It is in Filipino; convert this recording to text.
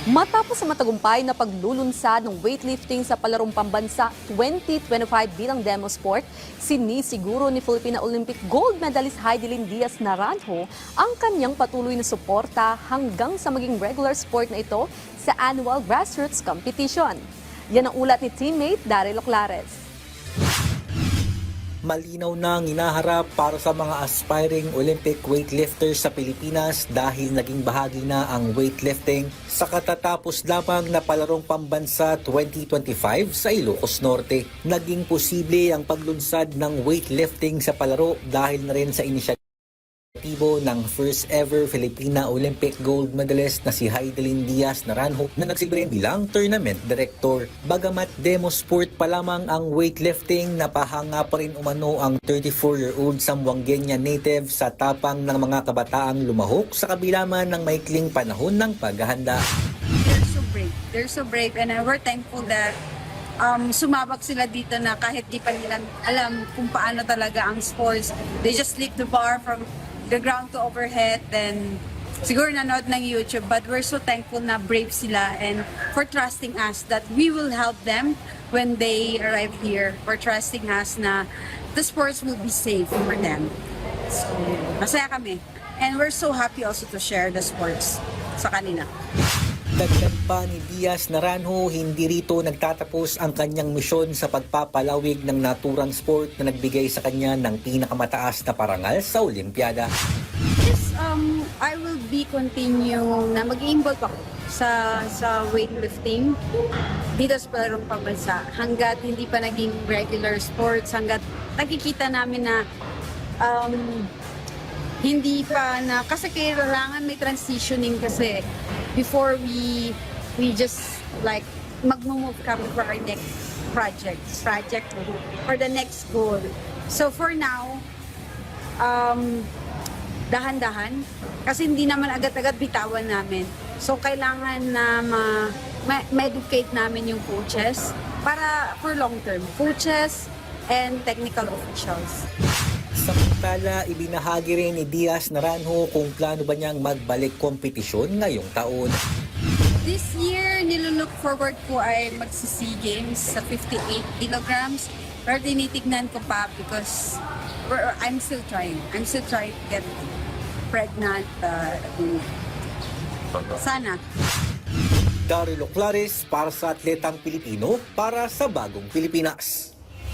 Matapos sa matagumpay na paglulunsad ng weightlifting sa palarong pambansa 2025 bilang demo sport, sinisiguro ni Filipina Olympic gold medalist Heidelin Diaz Naranjo ang kanyang patuloy na suporta hanggang sa maging regular sport na ito sa annual grassroots competition. Yan ang ulat ni teammate Daryl Oclares. Malinaw na hinaharap para sa mga aspiring Olympic weightlifters sa Pilipinas dahil naging bahagi na ang weightlifting sa katatapos lamang na palarong pambansa 2025 sa Ilocos Norte. Naging posible ang paglunsad ng weightlifting sa palaro dahil na rin sa inisyatibo ng first ever Filipina Olympic gold medalist na si Heidelin Diaz Naranjo na nagsilbi bilang tournament director. Bagamat demo sport pa lamang ang weightlifting, napahanga pa rin umano ang 34-year-old Zamboangueña native sa tapang ng mga kabataang lumahok sa kabila man ng maikling panahon ng paghahanda. They're so brave and we're thankful that sumabak sila dito na kahit di pa nila alam kung paano talaga ang sports. They just lift the bar from the ground to overhead, then siguro nanood ng YouTube, but we're so thankful na brave sila and for trusting us that we will help them when they arrive here, for trusting us na the sports will be safe for them. So, masaya kami. And we're so happy also to share the sports sa kanila. Dagdag pa ni Diaz Naranjo, hindi rito nagtatapos ang kanyang misyon sa pagpapalawig ng naturang sport na nagbigay sa kanya ng pinakamataas na parangal sa Olimpiada. Yes, I will be continue na mag-involve ako sa weightlifting dito sa palarong pambansa hanggat hindi pa naging regular sports, hanggat nakikita namin na hindi pa na, kasi kailangan may transitioning kasi before we just like mag-move kami for our next project or the next goal. So for now, dahan-dahan kasi hindi naman agad-agad bitawan namin. So kailangan na ma-educate namin yung coaches para for long term, coaches and technical officials. Samantala, ibinahagi rin ni Diaz Naranjo kung plano ba niyang magbalik kompetisyon ngayong taon. This year, nilook forward ko ay magsi-SEA Games sa 58 kilograms. Pero tinitignan ko pa because I'm still trying. I'm still trying to get pregnant. Sana. Daryl Oclares para sa Atletang Pilipino para sa Bagong Pilipinas.